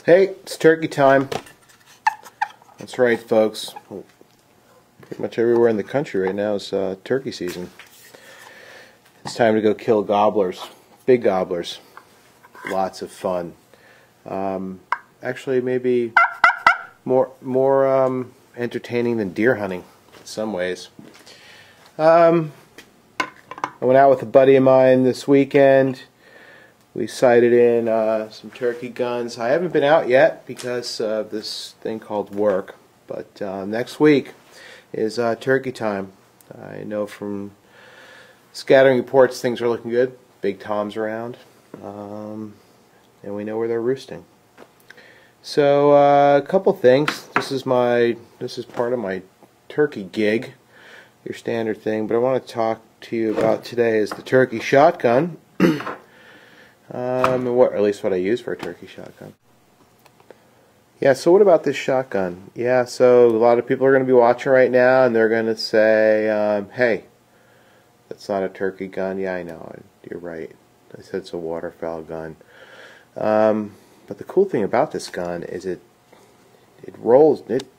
Hey, it's turkey time. That's right, folks. Pretty much everywhere in the country right now is turkey season. It's time to go kill gobblers, big gobblers. Lots of fun. Actually, maybe more entertaining than deer hunting in some ways. I went out with a buddy of mine this weekend. We sighted in some turkey guns. I haven't been out yet because of this thing called work, but next week is turkey time. I know from scattering reports things are looking good. Big Tom's around, and we know where they're roosting. So a couple things. This is part of my turkey gig, your standard thing. But I want to talk to you about today is the turkey shotgun. At least what I use for a turkey shotgun. Yeah, so what about this shotgun? Yeah, so a lot of people are going to be watching right now, and they're going to say, hey, that's not a turkey gun. Yeah, I know, you're right. I said it's a waterfowl gun. But the cool thing about this gun is it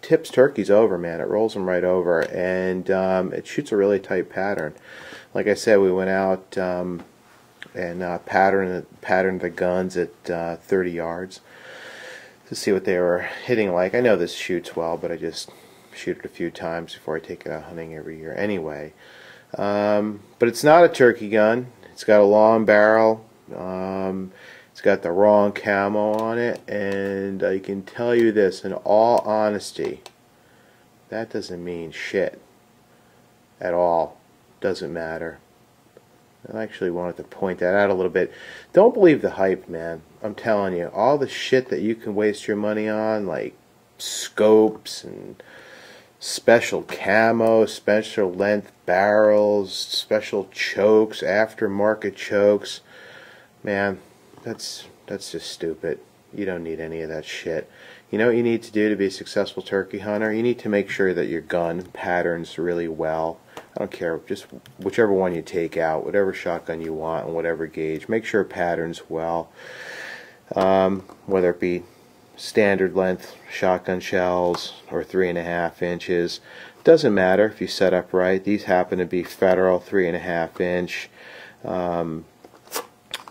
tips turkeys over, man. It rolls them right over, and it shoots a really tight pattern. Like I said, we went out and patterned the guns at 30 yards to see what they were hitting like. I know this shoots well, but I just shoot it a few times before I take it out hunting every year anyway. But it's not a turkey gun. It's got a long barrel. It's got the wrong camo on it, and I can tell you this, in all honesty, that doesn't mean shit at all. Doesn't matter. I actually wanted to point that out a little bit. Don't believe the hype, man. I'm telling you, all the shit that you can waste your money on, like scopes and special camo, special length barrels, special chokes, aftermarket chokes, man, that's just stupid. You don't need any of that shit. You know what you need to do to be a successful turkey hunter? You need to make sure that your gun patterns really well. I don't care, just whichever one you take out, whatever shotgun you want, and whatever gauge, make sure it patterns well. Whether it be standard length shotgun shells or 3.5 inches, doesn't matter if you set up right. These happen to be Federal 3.5 inch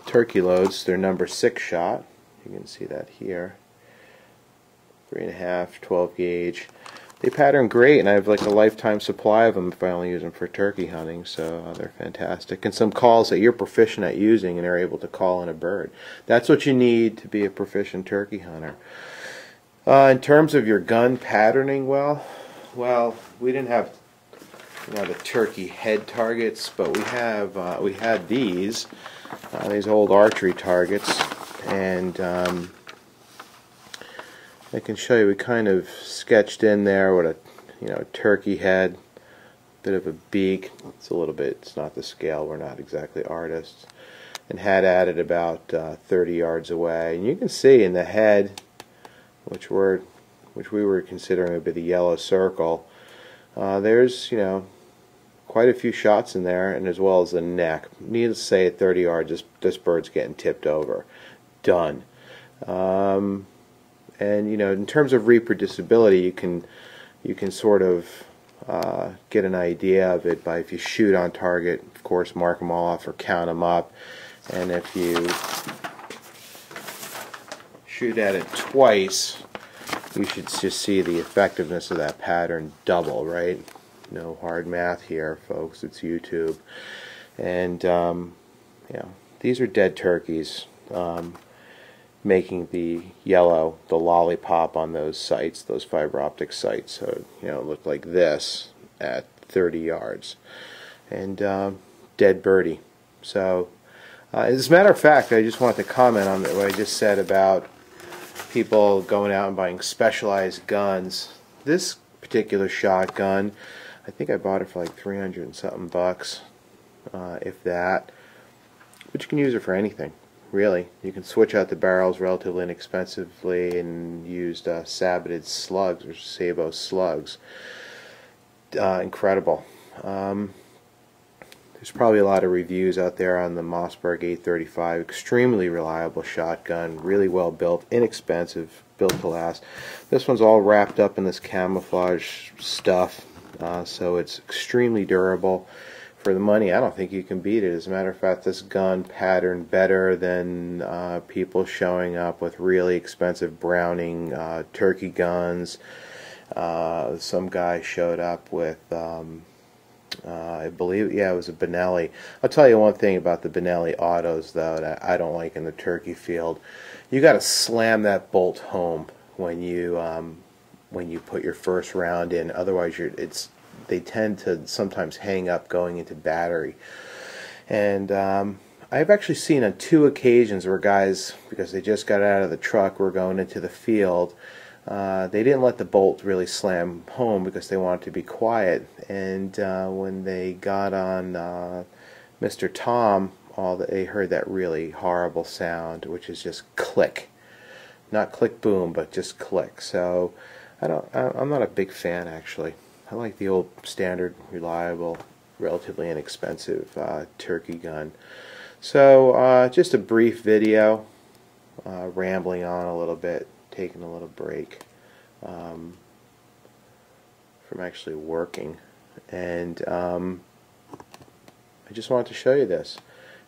turkey loads. They're number 6 shot. You can see that here. 3.5, 12 gauge. They pattern great, and I have like a lifetime supply of them if I only use them for turkey hunting, so they're fantastic. And some calls that you're proficient at using and are able to call in a bird. That's what you need to be a proficient turkey hunter. In terms of your gun patterning, well, we didn't have the turkey head targets, but we had these old archery targets, and I can show you, we kind of sketched in there with a turkey head, bit of a beak. It's not the scale, we're not exactly artists, and had added about 30 yards away. And you can see in the head, which we were considering would be the yellow circle, there's quite a few shots in there, and as well as the neck. Needless to say, at 30 yards, this bird's getting tipped over. Done. And in terms of reproducibility, you can sort of get an idea of it by, if you shoot on target, of course, mark them all off or count them up, and if you shoot at it twice, you should just see the effectiveness of that pattern double, right? No hard math here, folks. It's YouTube, and these are dead turkeys. Making the yellow, the lollipop on those sights, those fiber optic sights, so it looked like this at 30 yards, and dead birdie. So as a matter of fact, I just wanted to comment on what I just said about people going out and buying specialized guns. This particular shotgun, I think I bought it for like 300 and something bucks, if that, but you can use it for anything. Really, you can switch out the barrels relatively inexpensively and use saboted slugs or Sabo slugs. Incredible. There's probably a lot of reviews out there on the Mossberg 835. Extremely reliable shotgun, really well built, inexpensive, built to last. This one's all wrapped up in this camouflage stuff, so it's extremely durable. For the money, I don't think you can beat it. As a matter of fact, this gun patterned better than people showing up with really expensive Browning turkey guns. Some guy showed up with I believe, yeah, it was a Benelli. I'll tell you one thing about the Benelli autos, though, that I don't like in the turkey field. You got to slam that bolt home when you put your first round in. Otherwise, they tend to sometimes hang up going into battery. And I've actually seen on 2 occasions where guys, because they just got out of the truck, were going into the field. They didn't let the bolt really slam home because they wanted to be quiet, and when they got on Mr. Tom, they heard that really horrible sound, which is just click, not click boom, but just click. So I'm not a big fan, actually. I like the old standard, reliable, relatively inexpensive turkey gun. So just a brief video, rambling on a little bit, taking a little break from actually working, and I just wanted to show you this,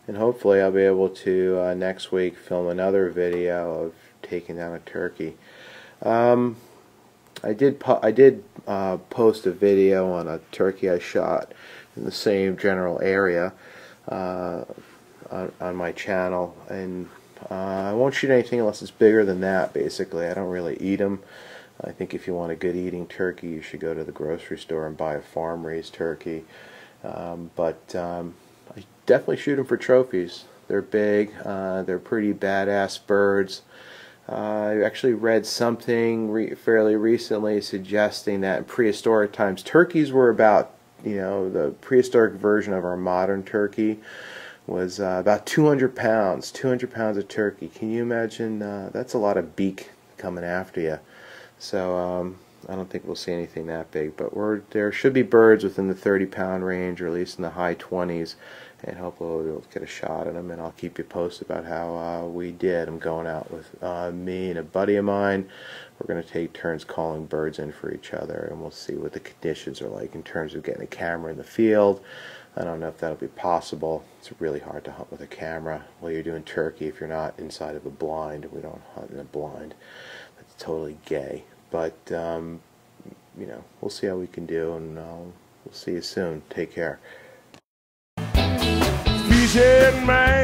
and hopefully I'll be able to next week film another video of taking down a turkey. I did post a video on a turkey I shot in the same general area on my channel, and I won't shoot anything unless it's bigger than that. Basically, I don't really eat them. I think if you want a good eating turkey, you should go to the grocery store and buy a farm-raised turkey. But I definitely shoot them for trophies. They're big. They're pretty badass birds. I actually read something fairly recently suggesting that in prehistoric times, turkeys were about, the prehistoric version of our modern turkey was about 200 pounds. 200 pounds of turkey. Can you imagine? That's a lot of beak coming after you. So I don't think we'll see anything that big. But there should be birds within the 30-pound range, or at least in the high 20s. And hopefully we'll get a shot at them. And I'll keep you posted about how we did. I'm going out with me and a buddy of mine. We're going to take turns calling birds in for each other. And we'll see what the conditions are like in terms of getting a camera in the field. I don't know if that'll be possible. It's really hard to hunt with a camera while you're doing turkey if you're not inside of a blind. We don't hunt in a blind. That's totally gay. But, we'll see how we can do, and we'll see you soon. Take care. Fishing man.